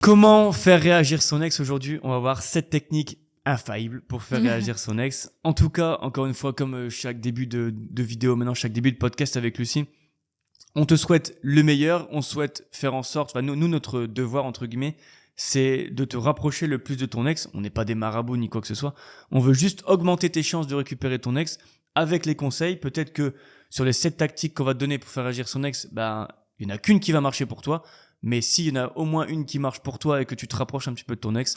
Comment faire réagir son ex aujourd'hui? On va voir 7 techniques infaillibles pour faire réagir son ex. En tout cas, encore une fois, comme chaque début de vidéo, maintenant chaque début de podcast avec Lucie, on te souhaite le meilleur, on souhaite faire en sorte, enfin nous notre devoir entre guillemets, c'est de te rapprocher le plus de ton ex. On n'est pas des marabouts ni quoi que ce soit. On veut juste augmenter tes chances de récupérer ton ex avec les conseils. Peut-être que sur les 7 tactiques qu'on va te donner pour faire réagir son ex, il n'y en a qu'une qui va marcher pour toi. Mais s'il y en a au moins une qui marche pour toi et que tu te rapproches un petit peu de ton ex,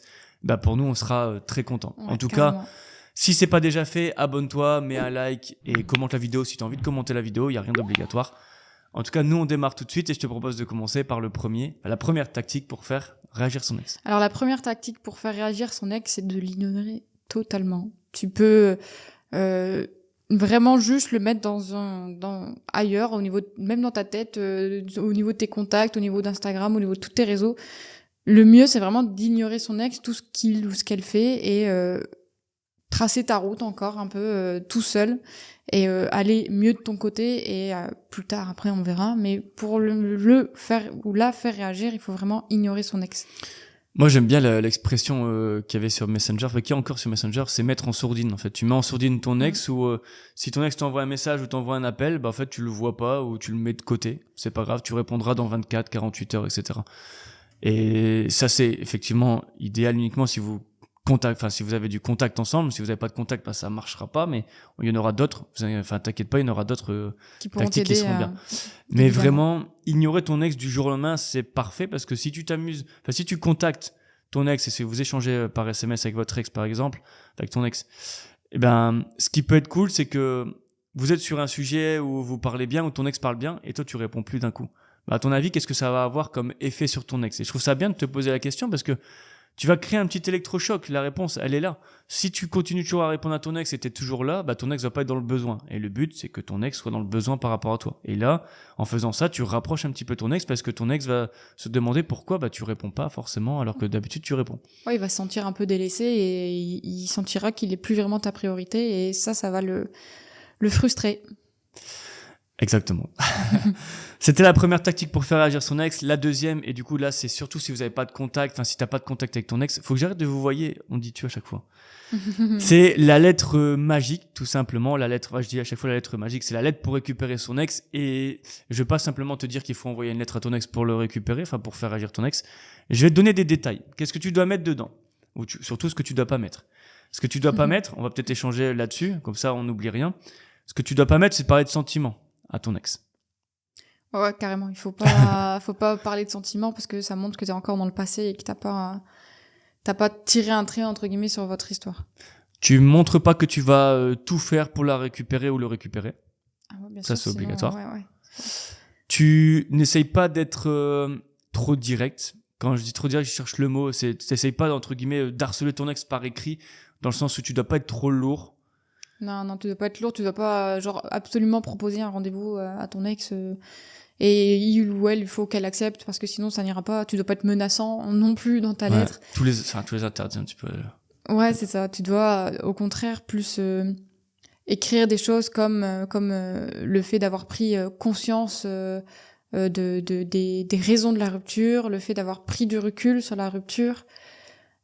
pour nous, on sera très contents. Ouais, en tout carrément. cas, si c'est pas déjà fait, abonne-toi, mets un like et commente la vidéo si tu as envie de commenter la vidéo. Il n'y a rien d'obligatoire. En tout cas, nous, on démarre tout de suite et je te propose de commencer par la première tactique pour faire réagir son ex. Alors la première tactique pour faire réagir son ex, c'est de l'ignorer totalement. Tu peux vraiment juste le mettre ailleurs, même dans ta tête, au niveau de tes contacts, au niveau d'Instagram, au niveau de tous tes réseaux. Le mieux, c'est vraiment d'ignorer son ex, tout ce qu'il ou ce qu'elle fait, et tracer ta route encore un peu tout seul, et aller mieux de ton côté, et plus tard, après, on verra. Mais pour le faire ou la faire réagir, il faut vraiment ignorer son ex. Moi, j'aime bien l'expression qu'il y avait sur Messenger, qui est encore sur Messenger, c'est mettre en sourdine. En fait, tu mets en sourdine ton ex ou si ton ex t'envoie un message ou t'envoie un appel, en fait, tu le vois pas ou tu le mets de côté. C'est pas grave, tu répondras dans 24, 48 heures, etc. Et ça, c'est effectivement idéal uniquement si vous si vous avez du contact ensemble. Si vous n'avez pas de contact, ça marchera pas, mais il y en aura d'autres. T'inquiète pas, il y en aura d'autres tactiques qui seront bien. Mais vraiment, ignorer ton ex du jour au lendemain, c'est parfait parce que si tu si tu contactes ton ex et si vous échangez par SMS avec votre ex, par exemple, avec ton ex, ce qui peut être cool, c'est que vous êtes sur un sujet où vous parlez bien, où ton ex parle bien, et toi, tu réponds plus d'un coup. À ton avis, qu'est-ce que ça va avoir comme effet sur ton ex? Et je trouve ça bien de te poser la question parce que tu vas créer un petit électrochoc. La réponse, elle est là. Si tu continues toujours à répondre à ton ex et t'es toujours là, ton ex va pas être dans le besoin. Et le but, c'est que ton ex soit dans le besoin par rapport à toi. Et là, en faisant ça, tu rapproches un petit peu ton ex parce que ton ex va se demander pourquoi tu réponds pas forcément alors que d'habitude tu réponds. Ouais, il va se sentir un peu délaissé et il sentira qu'il est plus vraiment ta priorité, et ça va le frustrer. Exactement. C'était la première tactique pour faire réagir son ex. La deuxième, et du coup là, c'est surtout si vous n'avez pas de contact, si t'as pas de contact avec ton ex, faut que j'arrête de vous voyer, on dit tu à chaque fois. C'est la lettre magique, tout simplement. Je dis à chaque fois la lettre magique, c'est la lettre pour récupérer son ex. Et je vais pas simplement te dire qu'il faut envoyer une lettre à ton ex pour le récupérer, pour faire réagir ton ex. Je vais te donner des détails. Qu'est-ce que tu dois mettre dedans? Ou surtout ce que tu dois pas mettre. Ce que tu dois pas mettre, on va peut-être échanger là-dessus, comme ça on n'oublie rien. Ce que tu dois pas mettre, c'est parler de sentiments à ton ex. Ouais, carrément. Il faut pas parler de sentiments parce que ça montre que t'es encore dans le passé et que t'as pas tiré un trait, entre guillemets, sur votre histoire. Tu montres pas que tu vas tout faire pour la récupérer ou le récupérer. Ah ouais, bien ça, sûr, c'est obligatoire. Ouais. Tu n'essayes pas d'être trop direct. Quand je dis trop direct, je cherche le mot. T'essayes pas, entre guillemets, d'harceler ton ex par écrit, dans le sens où tu dois pas être trop lourd. Non, tu dois pas être lourd, tu dois pas absolument proposer un rendez-vous à ton ex et il ou elle, il faut qu'elle accepte parce que sinon ça n'ira pas. Tu dois pas être menaçant non plus dans ta lettre. Tous les interdits un petit peu. Ouais, c'est ça. Tu dois au contraire plus écrire des choses comme le fait d'avoir pris conscience des raisons de la rupture, le fait d'avoir pris du recul sur la rupture.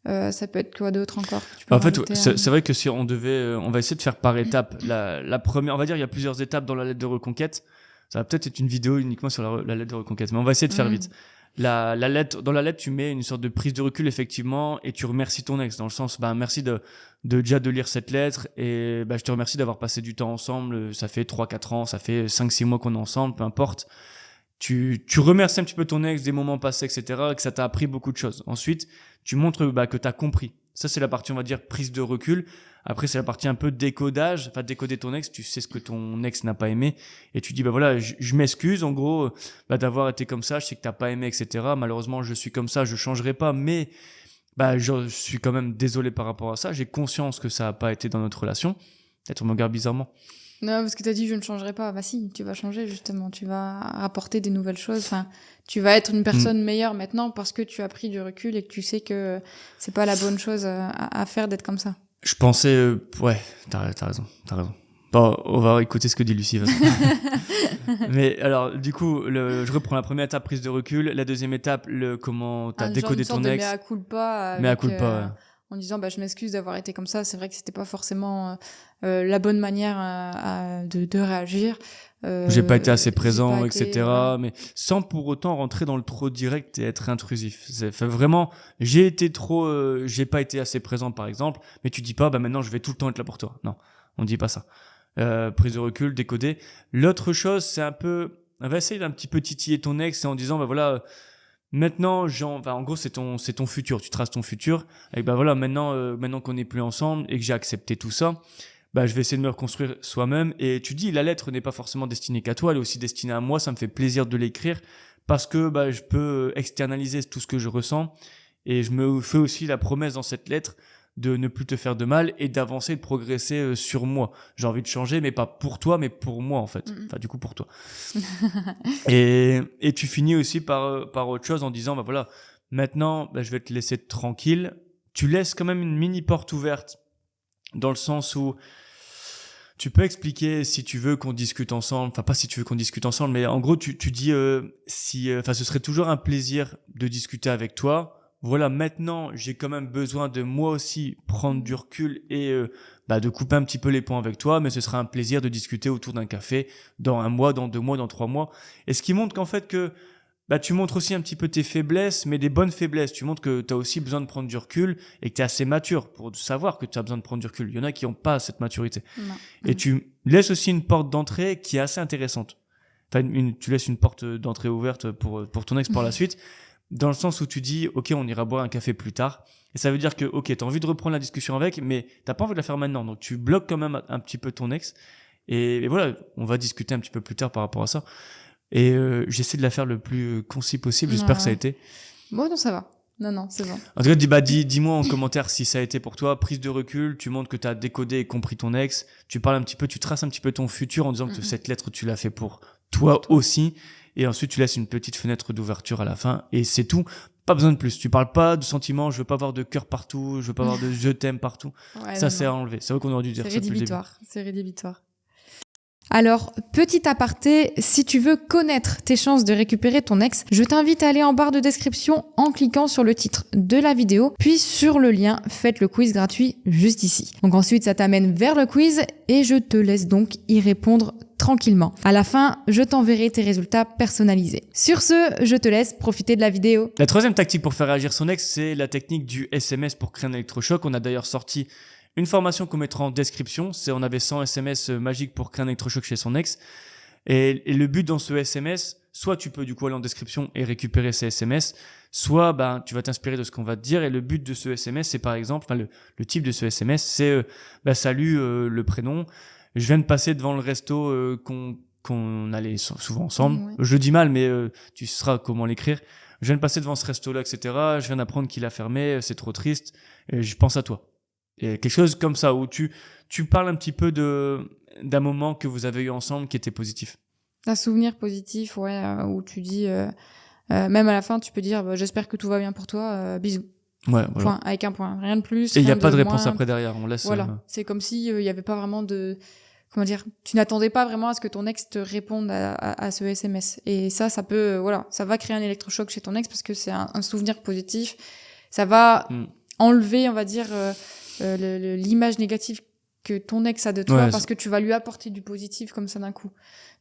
Ça peut être quoi d'autre encore? En fait, c'est vrai que si on devait, on va essayer de faire par étapes. La première, on va dire, il y a plusieurs étapes dans la lettre de reconquête. Ça va peut-être être une vidéo uniquement sur la lettre de reconquête, mais on va essayer de faire vite. Dans la lettre, tu mets une sorte de prise de recul, effectivement, et tu remercies ton ex, dans le sens, merci déjà de lire cette lettre, et je te remercie d'avoir passé du temps ensemble. Ça fait 3-4 ans, ça fait 5-6 mois qu'on est ensemble, peu importe. Tu remercies un petit peu ton ex des moments passés, etc., que ça t'a appris beaucoup de choses. Ensuite, tu montres que t'as compris. Ça, c'est la partie, on va dire, prise de recul. Après, c'est la partie un peu décodage, décoder ton ex. Tu sais ce que ton ex n'a pas aimé. Et tu dis, voilà, je m'excuse, en gros, d'avoir été comme ça. Je sais que t'as pas aimé, etc. Malheureusement, je suis comme ça, je changerai pas. Mais, je suis quand même désolé par rapport à ça. J'ai conscience que ça a pas été dans notre relation. Peut-être on me regarde bizarrement. Non, parce que t'as dit je ne changerai pas. Si, tu vas changer justement. Tu vas apporter des nouvelles choses. Tu vas être une personne meilleure maintenant parce que tu as pris du recul et que tu sais que c'est pas la bonne chose à faire d'être comme ça. Je pensais, ouais, t'as raison. Bon, on va écouter ce que dit Lucie. Mais alors, du coup, je reprends la première étape, prise de recul. La deuxième étape, comment t'as décodé ton ex. Mea culpa. Mea culpa, ouais. En disant, je m'excuse d'avoir été comme ça. C'est vrai que c'était pas forcément la bonne manière de réagir. J'ai pas été assez présent, été, etc. Ouais. Mais sans pour autant rentrer dans le trop direct et être intrusif. Fait vraiment, j'ai pas été assez présent, par exemple. Mais tu dis pas, maintenant, je vais tout le temps être là pour toi. Non, on dit pas ça. Prise de recul, décoder. L'autre chose, c'est on va essayer d'un petit peu titiller ton ex en disant, voilà, maintenant, en gros, c'est ton futur. Tu traces ton futur. Et voilà, maintenant qu'on n'est plus ensemble et que j'ai accepté tout ça, je vais essayer de me reconstruire soi-même. Et tu dis, la lettre n'est pas forcément destinée qu'à toi, elle est aussi destinée à moi. Ça me fait plaisir de l'écrire parce que je peux externaliser tout ce que je ressens. Et je me fais aussi la promesse dans cette lettre de ne plus te faire de mal et d'avancer, de progresser sur moi. J'ai envie de changer, mais pas pour toi, mais pour moi, en fait. Enfin, du coup, pour toi. et tu finis aussi par autre chose en disant, voilà, maintenant, je vais te laisser tranquille. Tu laisses quand même une mini porte ouverte dans le sens où tu peux expliquer si tu veux qu'on discute ensemble. Enfin, pas si tu veux qu'on discute ensemble, mais en gros, tu dis ce serait toujours un plaisir de discuter avec toi. Voilà, maintenant, j'ai quand même besoin de moi aussi prendre du recul et de couper un petit peu les ponts avec toi, mais ce sera un plaisir de discuter autour d'un café dans 1 mois, dans 2 mois, dans 3 mois. Et ce qui montre qu'en fait que tu montres aussi un petit peu tes faiblesses, mais des bonnes faiblesses. Tu montres que tu as aussi besoin de prendre du recul et que tu es assez mature pour savoir que tu as besoin de prendre du recul. Il y en a qui n'ont pas cette maturité. Non. Et tu laisses aussi une porte d'entrée qui est assez intéressante. Enfin, tu laisses une porte d'entrée ouverte pour ton ex par la suite. Dans le sens où tu dis, ok, on ira boire un café plus tard. Et ça veut dire que, ok, t'as envie de reprendre la discussion avec, mais t'as pas envie de la faire maintenant. Donc, tu bloques quand même un petit peu ton ex. Et voilà, on va discuter un petit peu plus tard par rapport à ça. Et j'essaie de la faire le plus concis possible. J'espère que ça a été. Bon, non, ça va. Non, c'est bon. En tout cas, dis-moi en commentaire si ça a été pour toi. Prise de recul, tu montres que t'as décodé et compris ton ex. Tu parles un petit peu, tu traces un petit peu ton futur en disant que cette lettre, tu l'as fait pour toi aussi. Et ensuite, tu laisses une petite fenêtre d'ouverture à la fin. Et c'est tout. Pas besoin de plus. Tu parles pas de sentiments. Je veux pas avoir de cœur partout. Je veux pas avoir de je t'aime partout. Ouais, ça, c'est à enlever. C'est vrai qu'on aurait dû dire ça depuis le début. C'est rédhibitoire. Alors, petit aparté, si tu veux connaître tes chances de récupérer ton ex, je t'invite à aller en barre de description en cliquant sur le titre de la vidéo, puis sur le lien « Faites le quiz gratuit » juste ici. Donc ensuite, ça t'amène vers le quiz et je te laisse donc y répondre tranquillement. À la fin, je t'enverrai tes résultats personnalisés. Sur ce, je te laisse profiter de la vidéo. La troisième tactique pour faire réagir son ex, c'est la technique du SMS pour créer un électrochoc. On a d'ailleurs sorti une formation qu'on mettra en description. On avait 100 SMS magiques pour créer un électrochoc chez son ex. Et le but dans ce SMS, soit tu peux du coup aller en description et récupérer ces SMS, soit tu vas t'inspirer de ce qu'on va te dire. Et le but de ce SMS, c'est par exemple, le type de ce SMS, c'est salut, le prénom. Je viens de passer devant le resto qu'on allait souvent ensemble. Ouais. Je le dis mal, mais tu sauras comment l'écrire. Je viens de passer devant ce resto-là, etc. Je viens d'apprendre qu'il a fermé. C'est trop triste. Et je pense à toi. Et quelque chose comme ça, où tu parles un petit peu d'un moment que vous avez eu ensemble qui était positif. Un souvenir positif, ouais, où tu dis, même à la fin, tu peux dire, j'espère que tout va bien pour toi, bisous. Ouais, voilà. Point, avec un point, rien de plus. Et il n'y a pas de réponse après derrière, on laisse. Voilà, c'est comme si il y avait pas vraiment de, comment dire, tu n'attendais pas vraiment à ce que ton ex te réponde à ce SMS. Et ça peut, ça va créer un électrochoc chez ton ex parce que c'est un souvenir positif. Ça va enlever, on va dire, l'image négative que ton ex a de toi parce que tu vas lui apporter du positif comme ça d'un coup.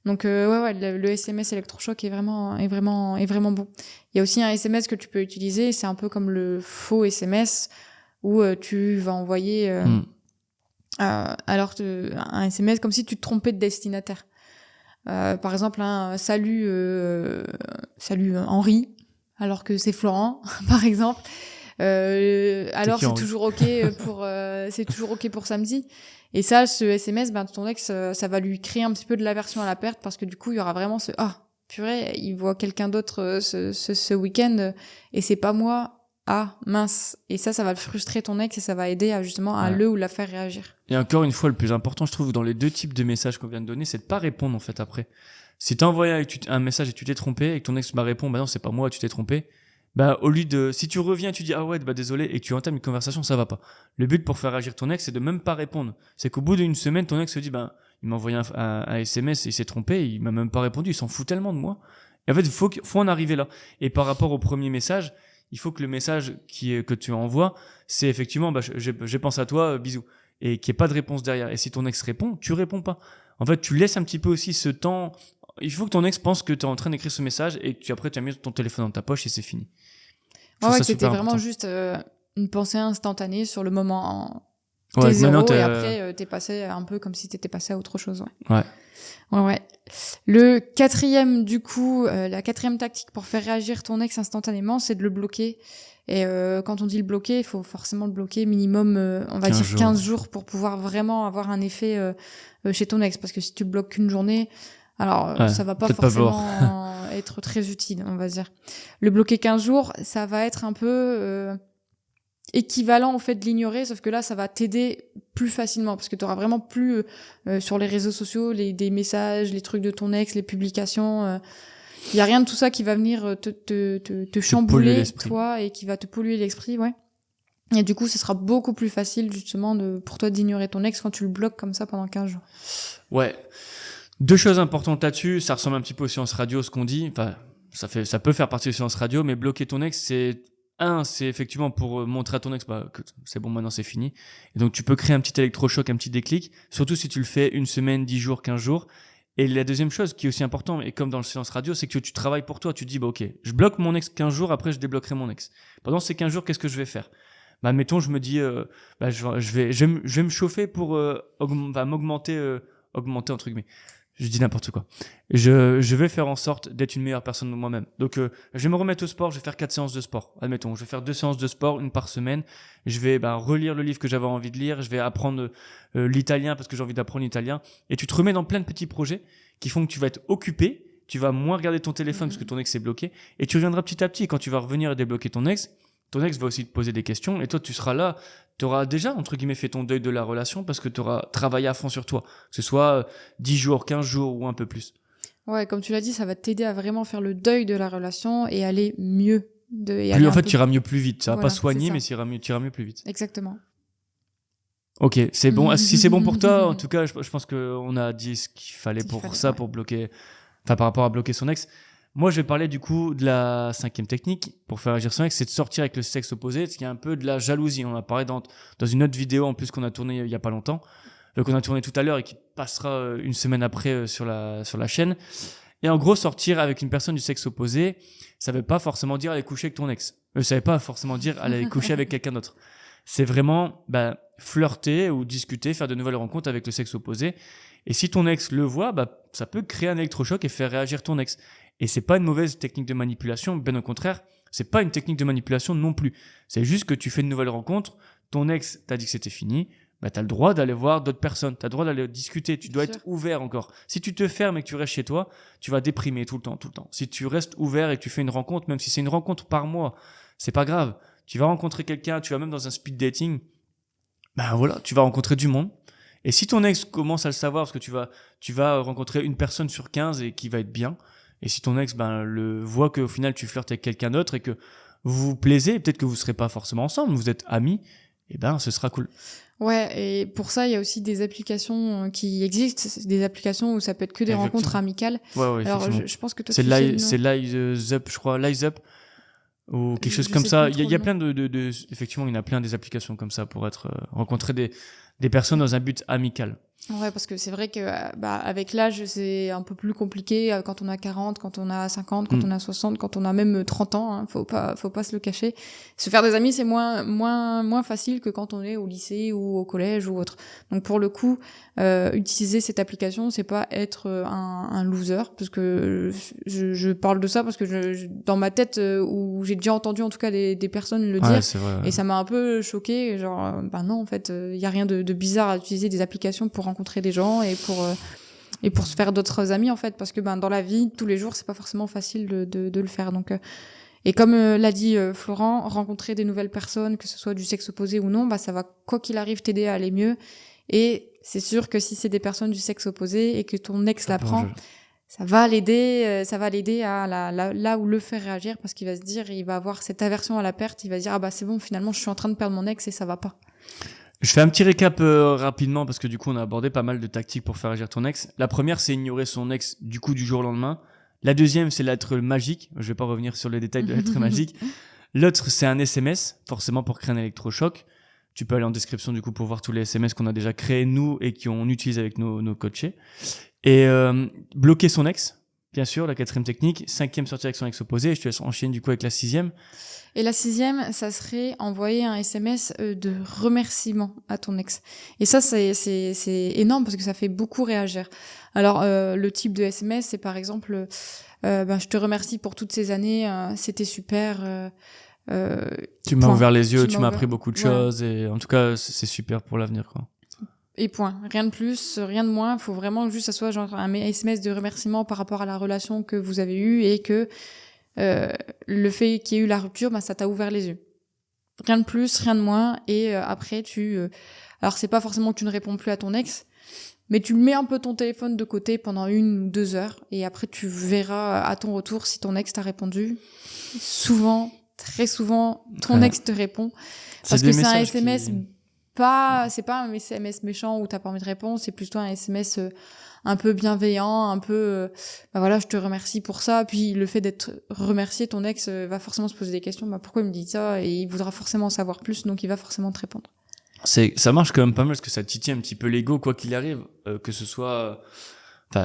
Donc le SMS électrochoc est vraiment bon. Il y a aussi un SMS que tu peux utiliser, c'est un peu comme le faux SMS où tu vas envoyer un SMS comme si tu te trompais de destinataire. Par exemple, salut Henri, alors que c'est Florent, par exemple. Alors c'est toujours ok pour samedi. Et ça, ce SMS, ton ex, ça va lui créer un petit peu de l'aversion à la perte parce que du coup, il y aura vraiment purée, il voit quelqu'un d'autre ce week-end et c'est pas moi. Ah, mince. Et ça va le frustrer ton ex et ça va aider à le ou la faire réagir. Et encore une fois, le plus important, je trouve, dans les deux types de messages qu'on vient de donner, c'est de pas répondre, en fait, après. Si t'as envoyé un message et tu t'es trompé et que ton ex répond, non, c'est pas moi, tu t'es trompé. Au lieu de, si tu reviens, tu dis, ah ouais, désolé, et que tu entames une conversation, ça va pas. Le but pour faire réagir ton ex, c'est de même pas répondre. C'est qu'au bout d'une semaine, ton ex se dit, il m'a envoyé un SMS et il s'est trompé, il m'a même pas répondu, il s'en fout tellement de moi. Et en fait, faut en arriver là. Et par rapport au premier message, il faut que le message que tu envoies, c'est effectivement, j'ai pensé à toi, bisous. Et qu'il n'y ait pas de réponse derrière. Et si ton ex répond, tu réponds pas. En fait, tu laisses un petit peu aussi ce temps. Il faut que ton ex pense que tu es en train d'écrire ce message et que après tu as mis ton téléphone dans ta poche et c'est fini. Ouais, c'était vraiment juste une pensée instantanée sur le moment. T'es Ouais, zéro et après t'es passé un peu comme si t'étais passé à autre chose. Ouais. Ouais. Le quatrième, du coup, la quatrième tactique pour faire réagir ton ex instantanément, c'est de le bloquer. Et quand on dit le bloquer, il faut forcément le bloquer minimum, on va dire 15 jours pour pouvoir vraiment avoir un effet chez ton ex. Parce que si tu le bloques qu'une journée, alors ça va pas forcément être très utile, on va dire. Le bloquer 15 jours, ça va être un peu équivalent au fait de l'ignorer, sauf que là, ça va t'aider plus facilement parce que tu auras vraiment plus sur les réseaux sociaux des messages, les trucs de ton ex, les publications. Il y a rien de tout ça qui va venir te chambouler, toi, et qui va te polluer l'esprit, ouais. Et du coup, ce sera beaucoup plus facile, justement, pour toi d'ignorer ton ex quand tu le bloques comme ça pendant 15 jours. Ouais. 2 choses importantes là-dessus. Ça ressemble un petit peu aux séances radio, ce qu'on dit. Enfin, ça peut faire partie des séances radio, mais bloquer ton ex, c'est effectivement pour montrer à ton ex que c'est bon, maintenant c'est fini. Et donc, tu peux créer un petit électrochoc, un petit déclic, surtout si tu le fais 1 semaine, 10 jours, 15 jours. Et la deuxième chose qui est aussi importante, et comme dans le silence radio, c'est que tu travailles pour toi. Tu te dis, ok, je bloque mon ex 15 jours, après je débloquerai mon ex. Pendant ces 15 jours, qu'est-ce que je vais faire? Admettons, je me dis, je vais me chauffer pour m'augmenter, entre guillemets. Je dis n'importe quoi. Je vais faire en sorte d'être une meilleure personne de moi-même. Donc, je vais me remettre au sport, je vais faire 4 séances de sport. Admettons, je vais faire 2 séances de sport, 1 par semaine. Je vais relire le livre que j'avais envie de lire. Je vais apprendre l'italien parce que j'ai envie d'apprendre l'italien. Et tu te remets dans plein de petits projets qui font que tu vas être occupé. Tu vas moins regarder ton téléphone parce que ton ex est bloqué. Et tu reviendras petit à petit. Et quand tu vas revenir et débloquer ton ex va aussi te poser des questions. Et toi, tu seras là. Tu auras déjà, entre guillemets, fait ton deuil de la relation parce que tu auras travaillé à fond sur toi. Que ce soit 10 jours, 15 jours ou un peu plus. Ouais, comme tu l'as dit, ça va t'aider à vraiment faire le deuil de la relation et aller mieux. En fait, tu iras mieux plus vite. Ça va pas soigner, mais tu iras mieux plus vite. Exactement. Ok, c'est bon. Si c'est bon pour toi, en tout cas, je pense qu'on a dit ce qu'il fallait pour bloquer, enfin, par rapport à bloquer son ex. Moi, je vais parler du coup de la 5e technique pour faire agir son ex, c'est de sortir avec le sexe opposé, ce qui est un peu de la jalousie. On en a parlé dans une autre vidéo en plus qu'on a tournée il y a pas longtemps, qu'on a tourné tout à l'heure et qui passera 1 semaine après sur la chaîne. Et en gros, sortir avec une personne du sexe opposé, ça veut pas forcément dire aller coucher avec ton ex. Ça veut pas forcément dire aller coucher avec quelqu'un d'autre. C'est vraiment flirter ou discuter, faire de nouvelles rencontres avec le sexe opposé. Et si ton ex le voit, ça peut créer un électrochoc et faire réagir ton ex. Et c'est pas une mauvaise technique de manipulation, bien au contraire, c'est pas une technique de manipulation non plus. C'est juste que tu fais une nouvelle rencontre, ton ex t'a dit que c'était fini, t'as le droit d'aller voir d'autres personnes, t'as le droit d'aller discuter, tu dois être ouvert encore. Si tu te fermes et que tu restes chez toi, tu vas déprimer tout le temps. Si tu restes ouvert et que tu fais une rencontre, même si c'est une rencontre par mois, c'est pas grave. Tu vas rencontrer quelqu'un, tu vas même dans un speed dating, tu vas rencontrer du monde. Et si ton ex commence à le savoir, parce que tu vas rencontrer une personne sur 15 et qui va être bien, et si ton ex le voit qu'au final tu flirtes avec quelqu'un d'autre et que vous vous plaisez, peut-être que vous serez pas forcément ensemble, vous êtes amis, ce sera cool. Ouais, et pour ça, il y a aussi des applications qui existent, des applications où ça peut être que des rencontres amicales. Ouais, alors je pense que toi c'est Lies Up, je crois, Lies Up ou quelque chose comme ça. Il y a plein de effectivement, il y en a plein des applications comme ça pour rencontrer des personnes dans un but amical. Ouais, parce que c'est vrai que avec l'âge, c'est un peu plus compliqué quand on a 40, quand on a 50, quand on a 60, quand on a même 30 ans, hein, faut pas se le cacher. Se faire des amis, c'est moins facile que quand on est au lycée ou au collège ou autre. Donc pour le coup, utiliser cette application, c'est pas être un loser, parce que je parle de ça parce que dans ma tête où j'ai déjà entendu en tout cas des personnes le dire, c'est vrai, et ça m'a un peu choqué, genre non, en fait, il y a rien de bizarre à utiliser des applications pour rencontrer des gens et pour se faire d'autres amis, en fait, parce que dans la vie tous les jours c'est pas forcément facile de le faire. Donc et comme l'a dit Florent, rencontrer des nouvelles personnes, que ce soit du sexe opposé ou non, ça va quoi qu'il arrive t'aider à aller mieux. Et c'est sûr que si c'est des personnes du sexe opposé et que ton ex l'apprend, ça va l'aider à là où le faire réagir, parce qu'il va se dire, il va avoir cette aversion à la perte, il va se dire c'est bon, finalement je suis en train de perdre mon ex et ça va pas. Je fais un petit récap rapidement parce que du coup on a abordé pas mal de tactiques pour faire agir ton ex. La première c'est ignorer son ex du coup du jour au lendemain. La deuxième c'est l'être magique. Je vais pas revenir sur les détails de l'être magique. L'autre c'est un SMS, forcément pour créer un électrochoc. Tu peux aller en description du coup pour voir tous les SMS qu'on a déjà créés nous et qu'on utilise avec nos coachés. Et bloquer son ex, bien sûr, la quatrième technique. Cinquième, sortir avec son ex opposé. Et je te laisse enchaîner du coup avec la sixième. Et la sixième, ça serait envoyer un SMS de remerciement à ton ex. Et ça, c'est énorme parce que ça fait beaucoup réagir. Alors, le type de SMS, c'est par exemple, je te remercie pour toutes ces années, c'était super. Tu m'as ouvert les yeux, tu m'as ouvert... appris beaucoup de choses. Et en tout cas, c'est super pour l'avenir, quoi. Et point. Rien de plus, rien de moins. Il faut vraiment juste que ça soit genre un SMS de remerciement par rapport à la relation que vous avez eue et que le fait qu'il y ait eu la rupture, ça t'a ouvert les yeux. Rien de plus, rien de moins. Et après, alors c'est pas forcément que tu ne réponds plus à ton ex, mais tu mets un peu ton téléphone de côté pendant 1 ou 2 heures et après tu verras à ton retour si ton ex t'a répondu. Souvent, très souvent, ton ex te répond. Parce que c'est un SMS c'est pas un SMS méchant où t'as pas envie de répondre, c'est plutôt un SMS un peu bienveillant, un peu voilà, je te remercie pour ça. Puis le fait d'être remercié, ton ex va forcément se poser des questions, pourquoi il me dit ça, et il voudra forcément en savoir plus, donc il va forcément te répondre. Ça marche quand même pas mal parce que ça titille un petit peu l'ego quoi qu'il arrive, que ce soit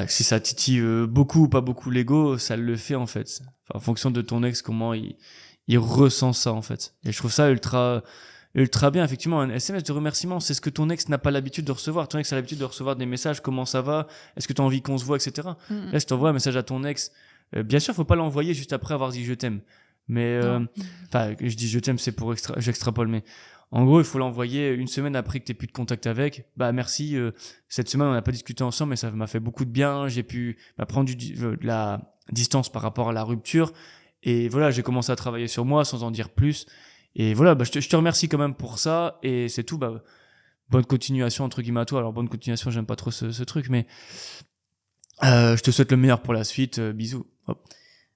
si ça titille beaucoup ou pas beaucoup l'ego, ça le fait en fait. En fonction de ton ex, comment il ressent ça en fait. Et je trouve ça ultra bien. Effectivement, un SMS de remerciement, c'est ce que ton ex n'a pas l'habitude de recevoir. Ton ex a l'habitude de recevoir des messages, comment ça va, est-ce que tu as envie qu'on se voit, etc. Là, si tu envoies un message à ton ex, bien sûr, faut pas l'envoyer juste après avoir dit je t'aime. Mais je dis je t'aime, c'est pour j'extrapole, mais en gros, il faut l'envoyer 1 semaine après que tu aies plus de contact avec. Merci, cette semaine, on n'a pas discuté ensemble, mais ça m'a fait beaucoup de bien. J'ai pu prendre de la distance par rapport à la rupture. Et voilà, j'ai commencé à travailler sur moi sans en dire plus. Et voilà, je te remercie quand même pour ça. Et c'est tout. Bonne continuation, entre guillemets, à toi. Alors, bonne continuation, j'aime pas trop ce truc, mais je te souhaite le meilleur pour la suite. Bisous. Hop.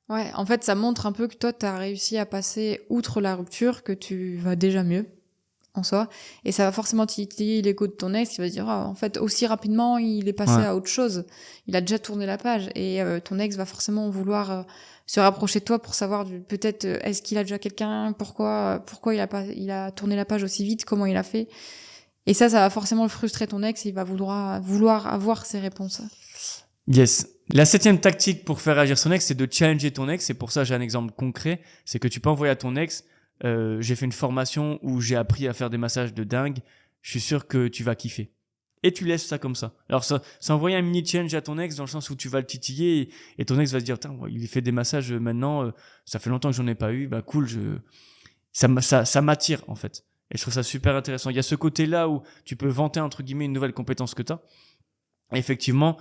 Ouais, en fait, ça montre un peu que toi, tu as réussi à passer outre la rupture, que tu vas déjà mieux en soi. Et ça va forcément titiller l'ego de ton ex. Il va se dire, en fait, aussi rapidement, il est passé à autre chose. Il a déjà tourné la page. Et ton ex va forcément vouloir se rapprocher de toi pour savoir peut-être est-ce qu'il a déjà quelqu'un, pourquoi il a tourné la page aussi vite, comment il a fait. Et ça va forcément frustrer ton ex et il va vouloir avoir ses réponses. Yes. La 7e tactique pour faire agir son ex, c'est de challenger ton ex. Et pour ça, j'ai un exemple concret. C'est que tu peux envoyer à ton ex, j'ai fait une formation où j'ai appris à faire des massages de dingue. Je suis sûr que tu vas kiffer. Et tu laisses ça comme ça. Alors ça envoie un mini challenge à ton ex dans le sens où tu vas le titiller et ton ex va se dire il fait des massages maintenant, ça fait longtemps que j'en ai pas eu, cool, ça m'attire en fait. Et je trouve ça super intéressant. Il y a ce côté-là où tu peux vanter entre guillemets une nouvelle compétence que tu as. Effectivement,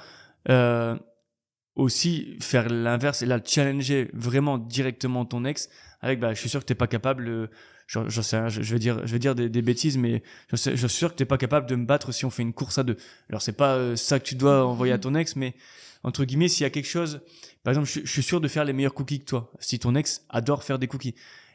aussi faire l'inverse et là challenger vraiment directement ton ex avec je suis sûr que t'es pas capable j'en sais rien, je vais dire des bêtises, mais je suis sûr que t'es pas capable de me battre si on fait une course à 2. Alors c'est pas ça que tu dois envoyer à ton ex, mais entre guillemets s'il y a quelque chose, par exemple je suis sûr de faire les meilleurs cookies que toi si ton ex adore faire des cookies.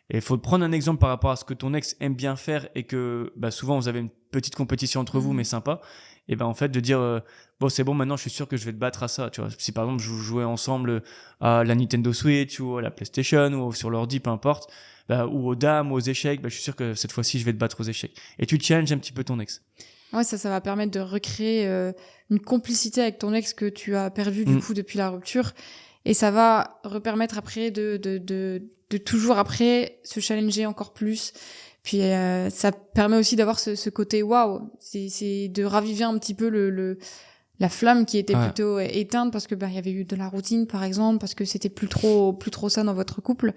Et il faut prendre un exemple par rapport à ce que ton ex aime bien faire et que souvent vous avez une petite compétition entre vous mais sympa, et en fait de dire c'est bon, maintenant je suis sûr que je vais te battre à ça, tu vois. Si par exemple je jouais ensemble à la Nintendo Switch ou à la PlayStation ou sur l'ordi, peu importe, ou aux dames ou aux échecs, je suis sûr que cette fois-ci je vais te battre aux échecs. Et tu challenges un petit peu ton ex. Ouais, ça va permettre de recréer une complicité avec ton ex que tu as perdu du coup depuis la rupture, et ça va repermettre après de toujours après se challenger encore plus. Puis ça permet aussi d'avoir ce côté waouh, c'est de raviver un petit peu la flamme qui était plutôt éteinte parce que il y avait eu de la routine par exemple, parce que c'était plus trop ça dans votre couple.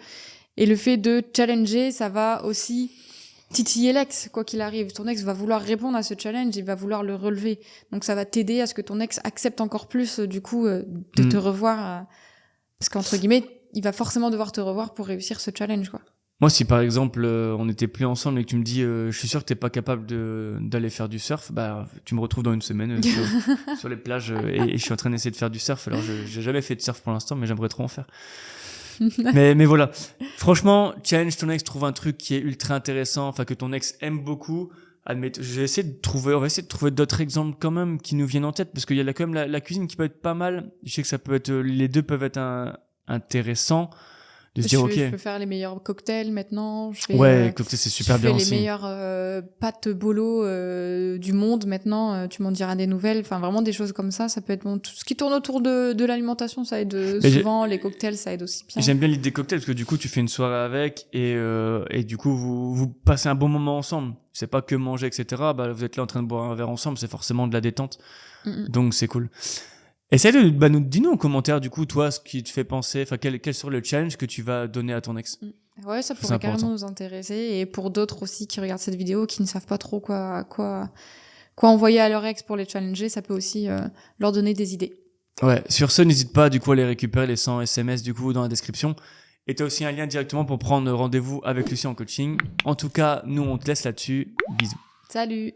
Et le fait de challenger, ça va aussi titiller l'ex, quoi qu'il arrive. Ton ex va vouloir répondre à ce challenge, il va vouloir le relever. Donc ça va t'aider à ce que ton ex accepte encore plus du coup de te revoir, parce qu'entre guillemets, il va forcément devoir te revoir pour réussir ce challenge, quoi. Moi, si par exemple on n'était plus ensemble et que tu me dis je suis sûr que t'es pas capable d'aller faire du surf, tu me retrouves dans 1 semaine sur les plages et je suis en train d'essayer de faire du surf. Alors j'ai jamais fait de surf pour l'instant, mais j'aimerais trop en faire. mais voilà, franchement, challenge ton ex, trouve un truc qui est ultra intéressant, que ton ex aime beaucoup, admettons, je vais essayer de trouver, on va essayer de trouver d'autres exemples quand même qui nous viennent en tête, parce qu'il y a quand même la cuisine qui peut être pas mal. Je sais que ça peut être, les deux peuvent être intéressants. De se dire, ok. Je peux faire les meilleurs cocktails maintenant. Ouais, cocktail, c'est super bien aussi. Je fais les meilleures pâtes bolo du monde maintenant. Tu m'en diras des nouvelles. Enfin, vraiment des choses comme ça. Ça peut être bon. Tout ce qui tourne autour de l'alimentation, ça aide souvent. Les cocktails, ça aide aussi bien. J'aime bien l'idée des cocktails parce que du coup, tu fais une soirée avec et du coup, vous passez un bon moment ensemble. C'est pas que manger, etc. Bah, vous êtes là en train de boire un verre ensemble. C'est forcément de la détente. Donc, c'est cool. Essaye de dis-nous en commentaire, du coup, toi, ce qui te fait penser, enfin, quel sera le challenge que tu vas donner à ton ex? Ouais, ça pourrait carrément nous intéresser. Et pour d'autres aussi qui regardent cette vidéo, qui ne savent pas trop quoi envoyer à leur ex pour les challenger, ça peut aussi leur donner des idées. Ouais, sur ce, n'hésite pas, du coup, à les récupérer, les 100 SMS, du coup, dans la description. Et t'as aussi un lien directement pour prendre rendez-vous avec Lucie en coaching. En tout cas, nous, on te laisse là-dessus. Bisous. Salut!